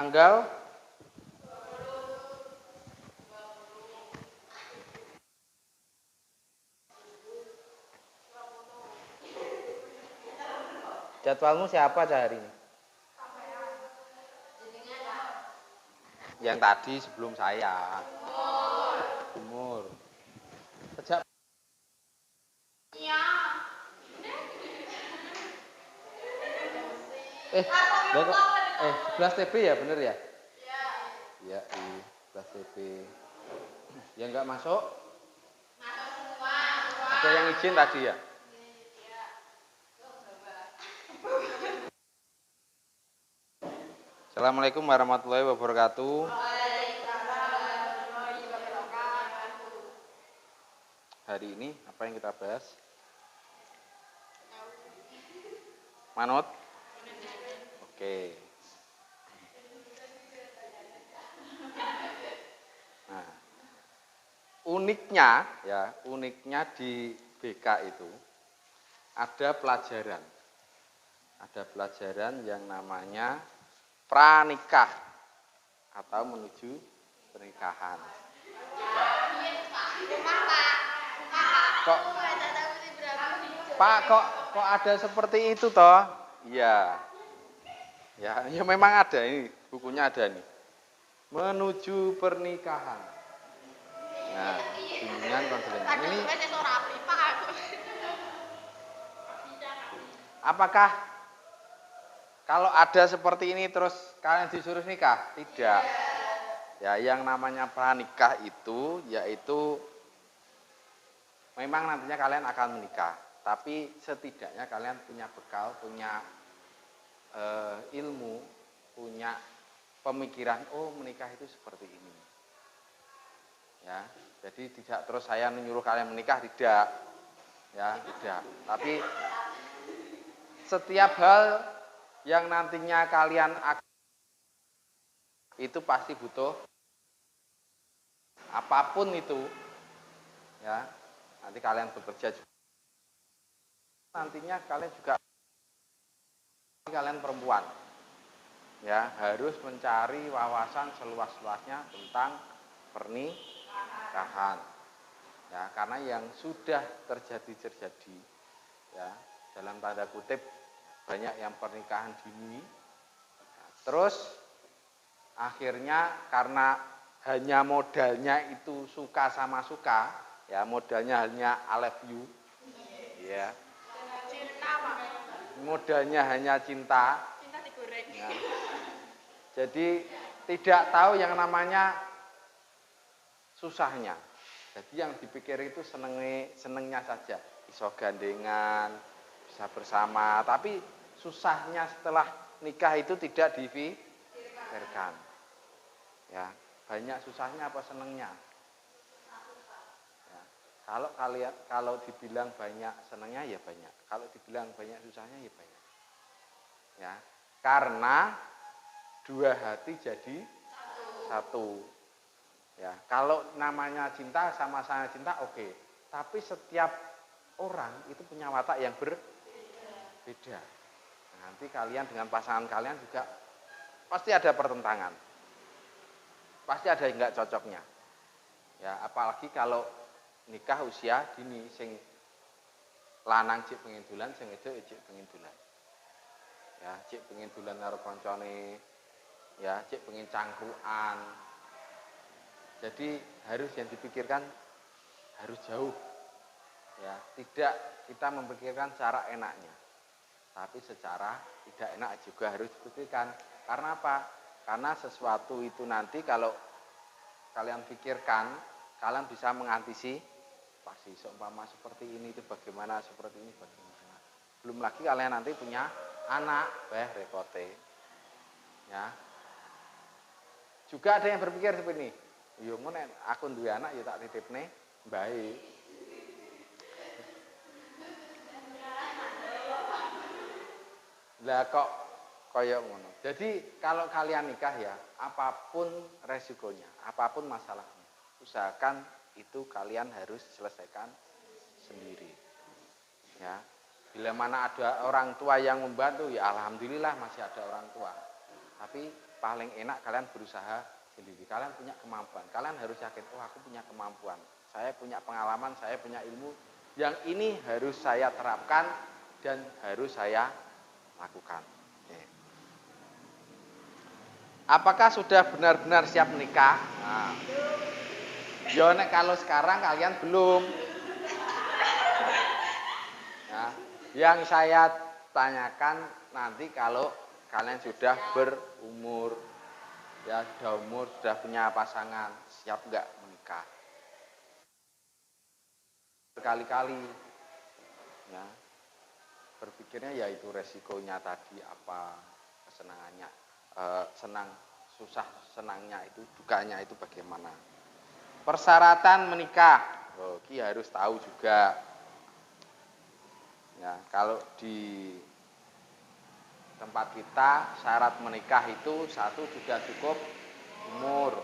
Tanggal jadwalmu siapa hari ini? Yang tadi sebelum saya. Umur. Sejak kok 11 TB ya, bener ya? Iya. Iya, 11 TB. Yang enggak masuk? Ada yang izin tadi ya? Assalamualaikum warahmatullahi wabarakatuh. Hari ini apa yang kita bahas? Manut? Oke. Nah, uniknya di BK itu ada pelajaran yang namanya pranikah atau menuju pernikahan. Pak, kok ada seperti itu toh? Iya. Ya memang ada, ini bukunya ada nih. Menuju pernikahan. Nah, bimbingan konseling. Ini apakah kalau ada seperti ini terus kalian disuruh nikah? Tidak. Ya, yang namanya pranikah itu yaitu memang nantinya kalian akan menikah, tapi setidaknya kalian punya bekal, punya ilmu, punya pemikiran, oh menikah itu seperti ini. Ya, jadi tidak terus saya menyuruh kalian menikah, tidak. Ya, tidak. Tapi setiap hal yang nantinya kalian itu pasti butuh apapun itu. Ya, nanti kalian bekerja juga. Nantinya kalian perempuan. Ya, harus mencari wawasan seluas-luasnya tentang pernikahan. Ya, karena yang sudah terjadi ya, dalam tanda kutip banyak yang pernikahan dini. Terus akhirnya karena hanya modalnya itu suka sama suka, ya modalnya hanya I love you. Ya. Modalnya hanya cinta. Cinta digoreng. Ya. Jadi tidak tahu yang namanya susahnya. Jadi yang dipikir itu senengnya saja, iso gandengan, bisa bersama, tapi susahnya setelah nikah itu tidak dipikirkan. Ya, banyak susahnya apa senengnya? Ya, kalau dibilang banyak senengnya ya banyak, kalau dibilang banyak susahnya ya banyak. Ya, karena dua hati jadi satu. Ya, kalau namanya cinta sama-sama cinta oke. Tapi setiap orang itu punya watak yang berbeda. Nah, nanti kalian dengan pasangan kalian juga pasti ada pertentangan. Pasti ada yang enggak cocoknya. Ya, apalagi kalau nikah usia dini sing lanang cek pengen dolan, sing wedok cek pengen dolan. Ya, cek pengen dolan karo koncone. Ya, cek pengen cangkruan. Jadi harus yang dipikirkan harus jauh. Ya, tidak kita memikirkan secara enaknya. Tapi secara tidak enak juga harus dipikirkan. Karena apa? Karena sesuatu itu nanti kalau kalian pikirkan, kalian bisa mengantisipasi seumpama seperti ini itu bagaimana, seperti ini bagaimana. Belum lagi kalian nanti punya anak, repote. Ya. Juga ada yang berpikir seperti ini. Yo ngono aku duwe anak ya tak titipne mbae. Lah kok kaya ngono. Jadi kalau kalian nikah ya, apapun resikonya, apapun masalahnya, usahakan itu kalian harus selesaikan sendiri. Ya. Bila mana ada orang tua yang membantu, ya alhamdulillah masih ada orang tua. Tapi paling enak kalian berusaha sendiri. Kalian punya kemampuan. Kalian harus yakin, oh aku punya kemampuan. Saya punya pengalaman, saya punya ilmu. Yang ini harus saya terapkan dan harus saya lakukan. Apakah sudah benar-benar siap menikah? Nah, kalau sekarang kalian belum. Nah, yang saya tanyakan nanti kalau kalian sudah berumur, ya sudah umur, sudah punya pasangan, siap nggak menikah? Berkali-kali, ya berpikirnya yaitu resikonya tadi apa, kesenangannya, senang, susah, senangnya itu, dukanya itu bagaimana? Persyaratan menikah, harus tahu juga. Ya, kalau di tempat kita syarat menikah itu satu sudah cukup umur,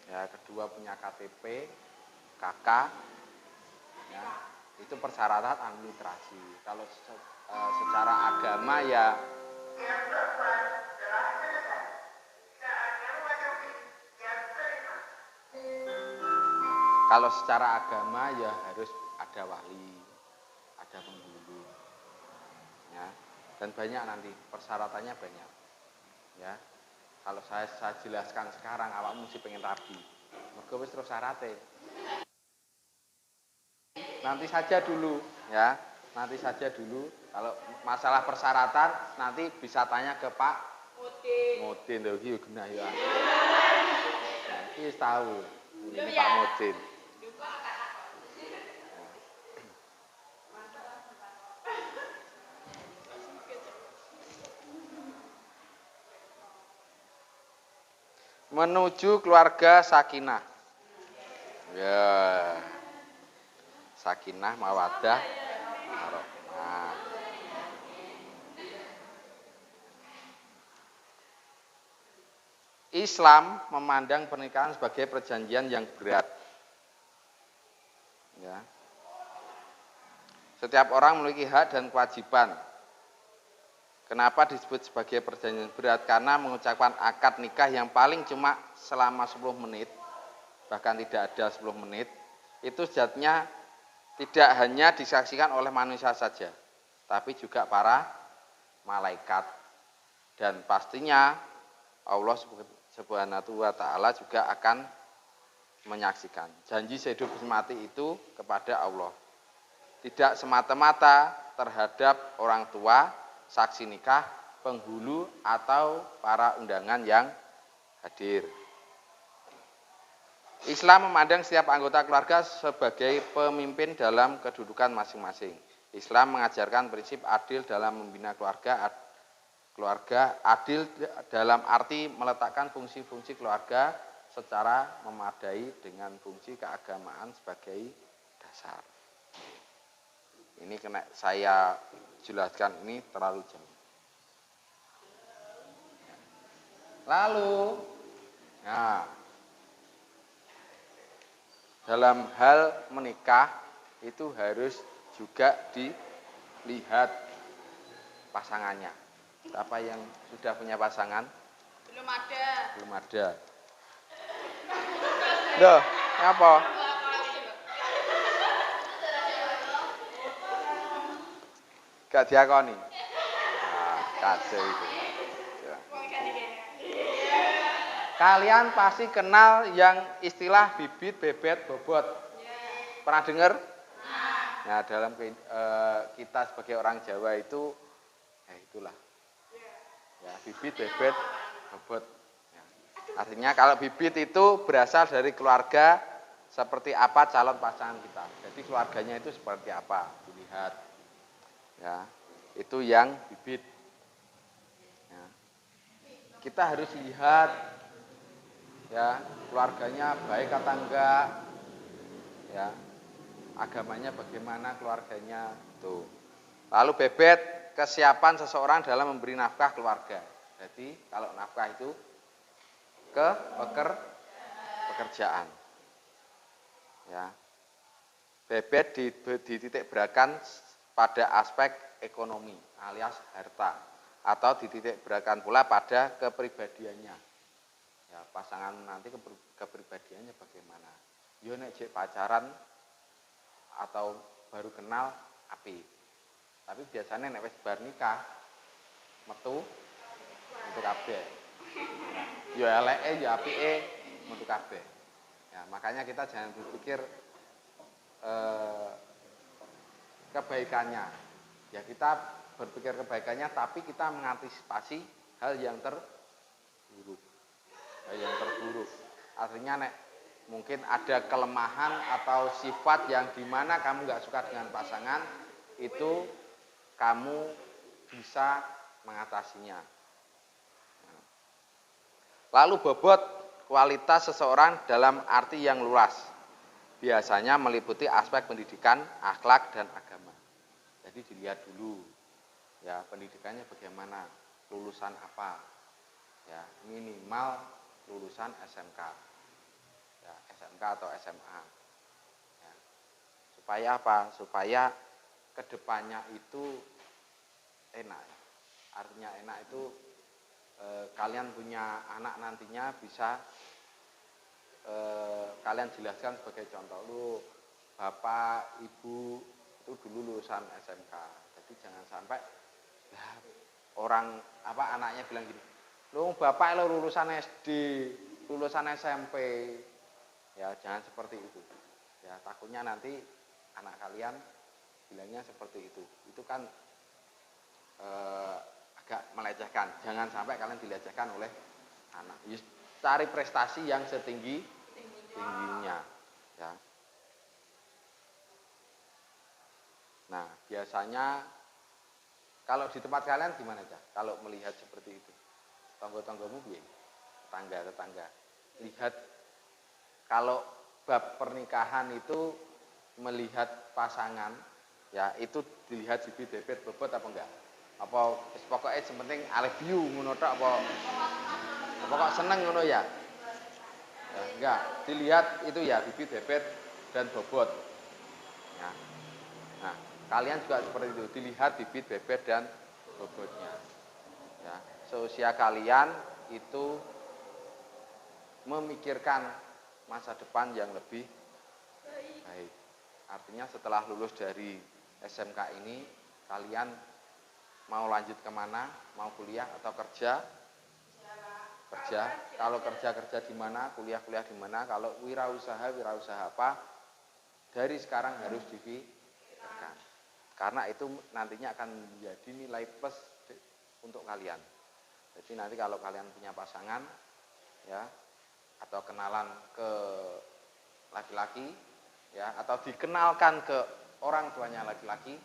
ya kedua punya KTP, KK, ya itu persyaratan administrasi. Kalau secara agama ya kalau secara agama ya harus ada wali, ada penghulu, ya dan banyak nanti persyaratannya banyak, ya kalau saya jelaskan sekarang awakmu mesti pengen rabi, mergo wis terus syaratnya. Nanti saja dulu, ya nanti saja dulu. Kalau masalah persyaratan nanti bisa tanya ke Pak Mudin. Lho iki genah ya. Iki tahu. Ini Pak Mudin. Menuju keluarga sakinah. Ya. Sakinah mawaddah warahmah. Islam memandang pernikahan sebagai perjanjian yang berat. Ya. Setiap orang memiliki hak dan kewajiban. Kenapa disebut sebagai perjanjian berat? Karena mengucapkan akad nikah yang paling cuma selama 10 menit, bahkan tidak ada 10 menit, itu sejatinya tidak hanya disaksikan oleh manusia saja, tapi juga para malaikat. Dan pastinya Allah Subhanahu wa Ta'ala juga akan menyaksikan. Janji sehidup semati itu kepada Allah. Tidak semata-mata terhadap orang tua, saksi nikah, penghulu, atau para undangan yang hadir. Islam memandang setiap anggota keluarga sebagai pemimpin dalam kedudukan masing-masing. Islam mengajarkan prinsip adil dalam membina keluarga adil dalam arti meletakkan fungsi-fungsi keluarga secara memadai dengan fungsi keagamaan sebagai dasar. Ini kena saya jelaskan ini terlalu jauh. Lalu, nah, dalam hal menikah itu harus juga dilihat pasangannya. Siapa yang sudah punya pasangan? Belum ada. Belum ada. Loh, apa? Gak diakoni. Nah, kacau itu. Ya. Kalian pasti kenal yang istilah bibit, bebet, bobot. Pernah dengar? Nah, dalam kita sebagai orang Jawa itu, ya itulah. Ya, bibit, bebet, bobot. Ya. Artinya kalau bibit itu berasal dari keluarga seperti apa calon pasangan kita. Jadi keluarganya itu seperti apa, dilihat. Ya, itu yang bibit. Ya. Kita harus lihat, ya keluarganya baik atau enggak, ya agamanya bagaimana keluarganya tuh. Lalu bebet, kesiapan seseorang dalam memberi nafkah keluarga. Jadi kalau nafkah itu ke pekerjaan. Ya. Bebet dititik beratkan pada aspek ekonomi alias harta. atau dititik beratkan pula pada kepribadiannya. Ya, pasangan nanti kepribadiannya bagaimana. Yo nek jek pacaran atau baru kenal api. Tapi biasanya nek wis bar nikah metu kabeh. Yo eleke yo apike metu kabeh. Ya, makanya kita jangan berpikir kebaikannya. Ya kita berpikir kebaikannya tapi kita mengantisipasi hal yang terburuk. Yang terburuk. Artinya nek mungkin ada kelemahan atau sifat yang dimana kamu nggak suka dengan pasangan, itu kamu bisa mengatasinya. Lalu bobot kualitas seseorang dalam arti yang luas. Biasanya meliputi aspek pendidikan, akhlak, dan agama. Jadi dilihat dulu, ya pendidikannya bagaimana, lulusan apa, ya minimal lulusan SMK, ya SMK atau SMA. Ya. Supaya apa? Supaya kedepannya itu enak. Artinya enak itu kalian punya anak nantinya bisa kalian jelaskan sebagai contoh, lu bapak ibu itu dulu lulusan SMK, jadi jangan sampai orang anaknya bilang gini, lu bapak lo lulusan SD, lulusan SMP, ya jangan seperti itu, ya takutnya nanti anak kalian bilangnya seperti itu kan agak melecehkan. Jangan sampai kalian dilecehkan oleh anak. Cari prestasi yang setinggi-tingginya, ya. Nah, biasanya kalau di tempat kalian gimana aja? Kalau melihat seperti itu, tangga-tanggamu piye? Tetangga. Lihat kalau bab pernikahan itu melihat pasangan, ya itu dilihat bibit bebet bobot apa enggak? Apa pokoknya sepenting I love you ngono tok apa kok seneng ngono ya? Ya enggak, dilihat itu ya bibit bebet dan bobot. Ya. Nah, kalian juga seperti itu, dilihat bibit bebet dan bobotnya. Ya, seusia kalian itu memikirkan masa depan yang lebih baik. Artinya setelah lulus dari SMK ini, kalian mau lanjut kemana, mau kuliah atau kerja? Kerja. Kalau kerja di mana, kuliah di mana. Kalau wirausaha apa? Dari sekarang harus dipikirkan. Karena itu nantinya akan menjadi nilai plus untuk kalian. Jadi nanti kalau kalian punya pasangan, ya, atau kenalan ke laki-laki, ya, atau dikenalkan ke orang tuanya laki-laki,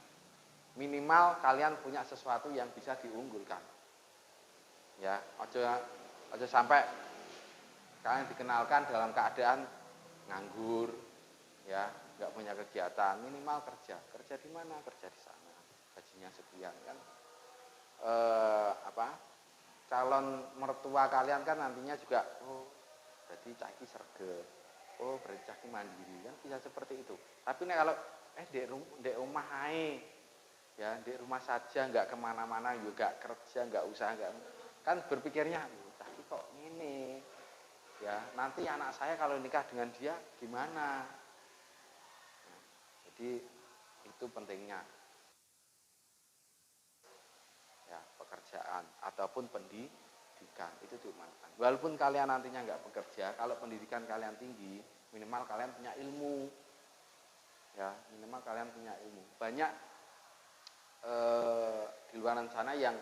minimal kalian punya sesuatu yang bisa diunggulkan. Ya, aja sampai kalian dikenalkan dalam keadaan nganggur, ya, nggak punya kegiatan. Minimal kerja di mana? Kerja di sana, gajinya sekian kan. Calon mertua kalian kan nantinya juga, berarti caki serge, berarti caki mandiri kan, bisa seperti itu. Tapi nih kalau di rumah ae, ya di rumah saja, nggak kemana-mana, juga kerja, nggak usaha, nggak, kan berpikirnya caki kok ini, ya nanti anak saya kalau nikah dengan dia gimana? Nah, jadi itu pentingnya, ya pekerjaan ataupun pendidikan itu diumatkan. Walaupun kalian nantinya nggak bekerja, kalau pendidikan kalian tinggi, minimal kalian punya ilmu, ya minimal kalian punya ilmu. Banyak di luar sana yang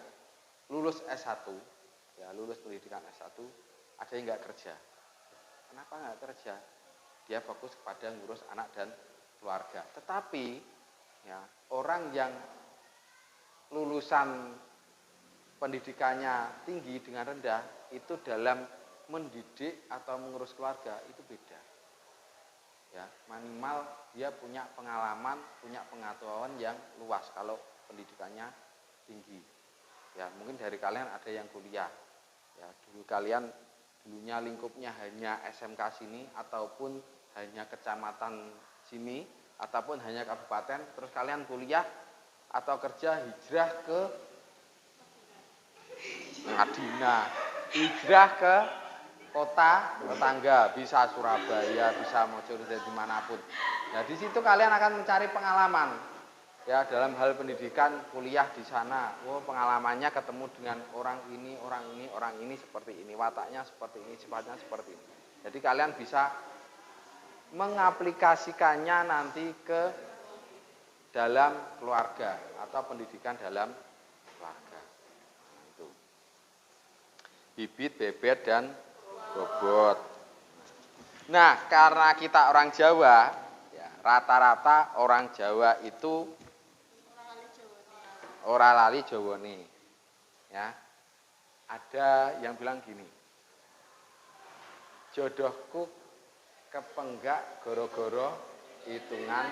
lulus S1, ya lulus pendidikan S1, ada yang nggak kerja. Kenapa nggak kerja? Dia fokus kepada ngurus anak dan keluarga. Tetapi ya orang yang lulusan pendidikannya tinggi dengan rendah, itu dalam mendidik atau mengurus keluarga itu beda. Ya, minimal dia punya pengalaman, punya pengetahuan yang luas kalau pendidikannya tinggi. Ya, mungkin dari kalian ada yang kuliah. Ya, dulunya lingkupnya hanya SMK sini ataupun hanya kecamatan sini ataupun hanya kabupaten, terus kalian kuliah atau kerja hijrah ke Madinah, hijrah ke kota tetangga, bisa Surabaya, bisa Mojokerto, dimanapun. Nah di situ kalian akan mencari pengalaman, ya dalam hal pendidikan, kuliah di sana. Oh pengalamannya ketemu dengan orang ini seperti ini, wataknya seperti ini, sifatnya seperti ini. Jadi kalian bisa mengaplikasikannya nanti ke dalam keluarga atau pendidikan dalam keluarga. Nah, itu. Bibit, bebet, dan bobot. Nah, karena kita orang Jawa, ya, rata-rata orang Jawa itu ora lali Jawane. Ya. Ada yang bilang gini. Jodohku kepenggak goro-goro hitungan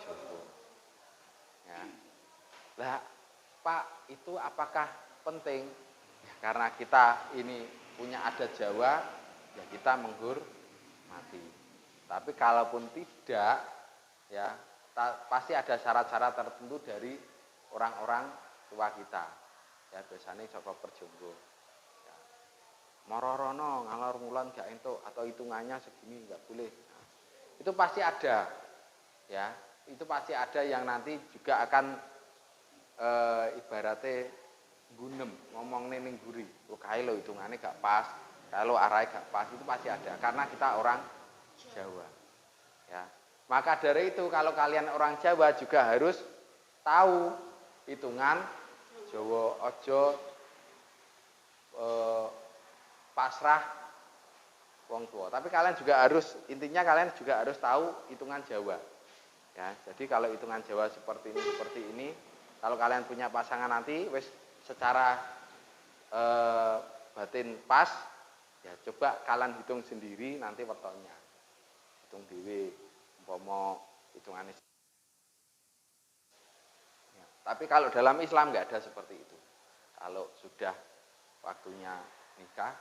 Jawa. Ya. Lah, Pak, itu apakah penting? Ya, karena kita ini punya adat Jawa, ya kita menghormati. Tapi kalaupun tidak, ya pasti ada syarat-syarat tertentu dari orang-orang tua kita. Ya biasanya Joko Perjonggo. Ya. Mororono ngalor ngulon gak entuk atau hitungannya segini nggak boleh. Nah, itu pasti ada. Ya, itu pasti ada yang nanti juga akan ibaratnya gunem ngomong ning guri. Kok kae lho hitungannya gak pas, kalau arai gak pas, itu pasti ada karena kita orang Jawa. Ya. Maka dari itu kalau kalian orang Jawa juga harus tahu hitungan Jawa, ojo pasrah wong tua. Tapi kalian juga harus, intinya kalian juga harus tahu hitungan Jawa. Ya, jadi kalau hitungan Jawa seperti ini, kalau kalian punya pasangan nanti wis secara batin pas, ya coba kalian hitung sendiri nanti wetonya. Hitung dhewe umpama hitungannya. Ya, tapi kalau dalam Islam nggak ada seperti itu. Kalau sudah waktunya nikah,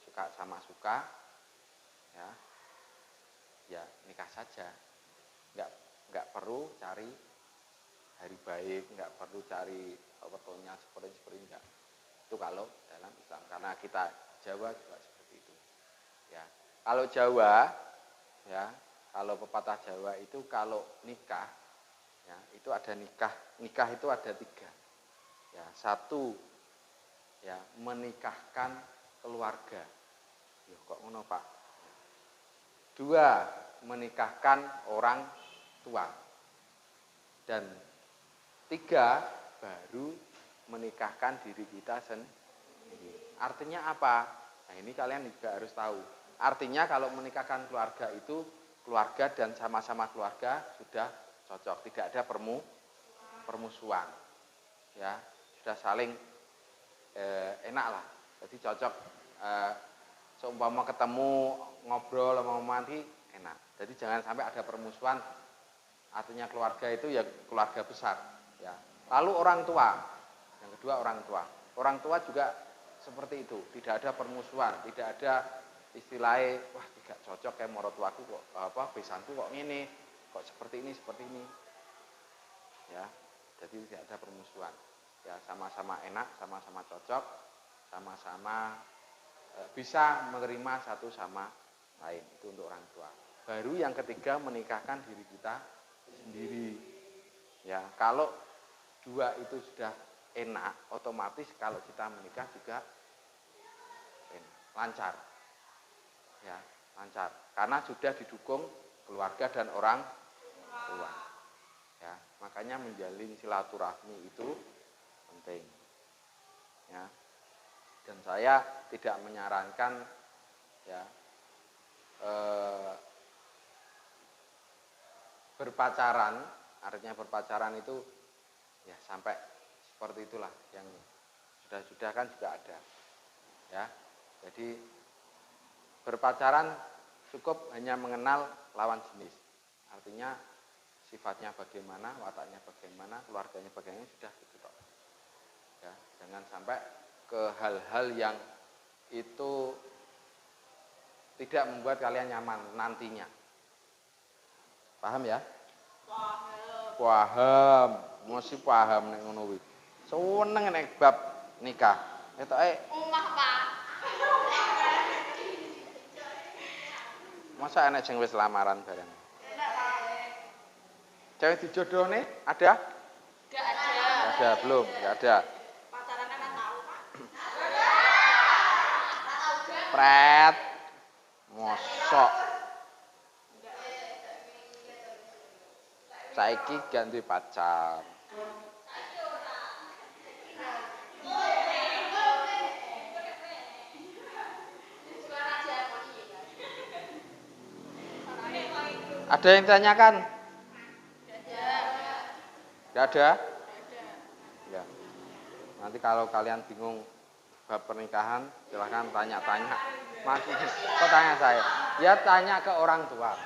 suka sama suka, ya nikah saja. Nggak perlu cari hari baik, nggak perlu cari wetonya seperti enggak. Itu kalau dalam Islam, karena kita Jawa juga seperti itu. Ya, kalau Jawa, ya, kalau pepatah Jawa itu kalau nikah, ya, itu ada nikah itu ada 3. Ya, 1, ya, menikahkan keluarga. Ya, kok ngono Pak? 2, menikahkan orang tua. Dan 3, baru menikahkan diri kita sendiri. Artinya apa? Nah ini kalian juga harus tahu. Artinya kalau menikahkan keluarga itu keluarga dan sama-sama keluarga sudah cocok, tidak ada permusuhan. Ya, sudah saling enak lah. Jadi cocok. Seumpama ketemu ngobrol mau mandi enak. Jadi jangan sampai ada permusuhan. Artinya keluarga itu ya keluarga besar. Ya. Lalu orang tua. Yang kedua orang tua. Orang tua juga seperti itu. Tidak ada permusuhan. Tidak ada istilahnya wah tidak cocok kayak morotuaku kok besanku kok ini. Kok seperti ini. Ya. Jadi tidak ada permusuhan. Ya sama-sama enak, sama-sama cocok, sama-sama bisa menerima satu sama lain. Itu untuk orang tua. Baru yang ketiga menikahkan diri kita sendiri. Ya, kalau 2 itu sudah enak, otomatis kalau kita menikah juga enak, lancar. Ya, lancar. Karena sudah didukung keluarga dan orang tua. Ya, makanya menjalin silaturahmi itu penting. Ya. Dan saya tidak menyarankan ya berpacaran, artinya berpacaran itu ya sampai seperti itulah yang sudah kan juga ada. Ya. Jadi berpacaran cukup hanya mengenal lawan jenis. Artinya sifatnya bagaimana, wataknya bagaimana, keluarganya bagaimana sudah gitu toh. Ya, jangan sampai ke hal-hal yang itu tidak membuat kalian nyaman nantinya. Paham ya? Paham. Mesti paham nek ngono kuwi. Seneng nek bab nikah. Ketoke Omah, Pak. masa enek sing wis lamaran bareng. Enak, Pak. Cewek dijodohne ada? Enggak ada. Nggak ada, belum, enggak ada. Pacarannya enggak tahu, Pak. Pret. Mosok. Saiki ganti pacar. Ada yang ditanyakan? Enggak ada? Ya. Nanti kalau kalian bingung bab pernikahan, silahkan tanya-tanya. Maksudnya, kok tanya saya? Ya tanya ke orang tua.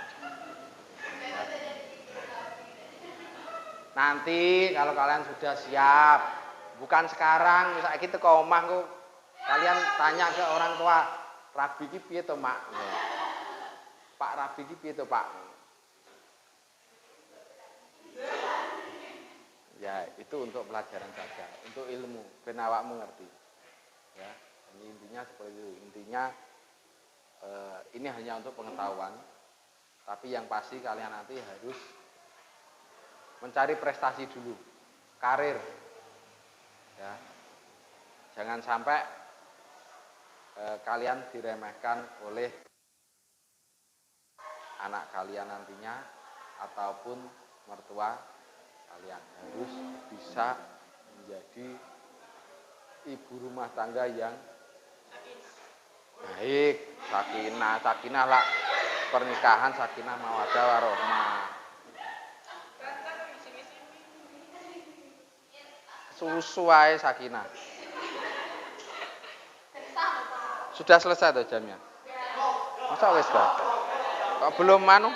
Nanti kalau kalian sudah siap, bukan sekarang, misalnya kita ke omah kok, kalian tanya ke orang tua, Rabi ki piye to, Mak? Pak Rabi ki piye to, Pak? Ya, itu untuk pelajaran saja, untuk ilmu, ben awakmu ngerti. Ya, ini intinya seperti itu. Intinya ini hanya untuk pengetahuan, tapi yang pasti kalian nanti harus mencari prestasi dulu, karir. Ya, jangan sampai kalian diremehkan oleh anak kalian nantinya ataupun mertua kalian. Harus bisa menjadi ibu rumah tangga yang baik, sakinah lah, pernikahan sakinah mawaddah warahmah. Susu ae sakinah. Sudah selesai tuh jamnya? Masa wis dah? Kok belum manu?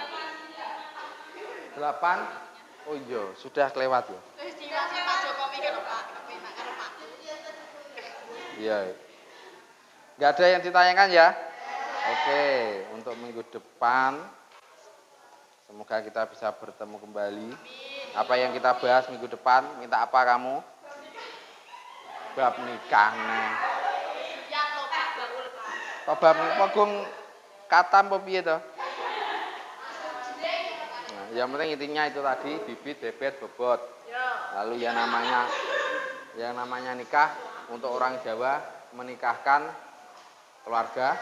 8? Oh iya, sudah kelewat ya. Wis diwasi Pak Jokowi karo Pak, kepenak karo Pak. Iya. Enggak ada yang ditanyakan ya? Oke, untuk minggu depan semoga kita bisa bertemu kembali. Apa yang kita bahas minggu depan? Minta apa kamu? Bab nikah nih. Ya lho Pak, baul Pak. Kok bab pogong katam apa piye to? Nah, yang penting intinya itu tadi bibit, bebet, bobot. Lalu yang namanya nikah untuk orang Jawa menikahkan keluarga,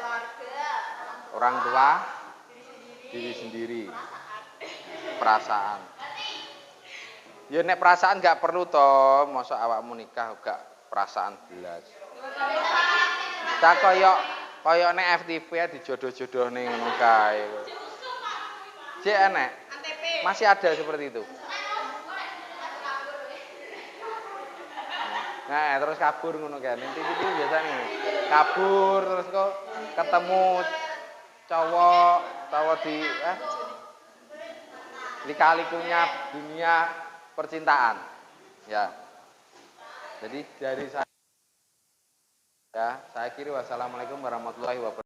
orang tua, diri sendiri, perasaan. Ya nek perasaan gak perlu toh, masa awakmu nikah gak perasaan belas. Tak koyok nek FTV dijodoh-jodoh ning ngono kae. Cek enek. Masih ada seperti itu. Nah, terus kabur ngono kan. Inti itu biasanya kabur terus kok ketemu cowok di kalikunya dunia percintaan. Ya. Jadi dari saya ya, saya kiri wassalamualaikum warahmatullahi wabarakatuh.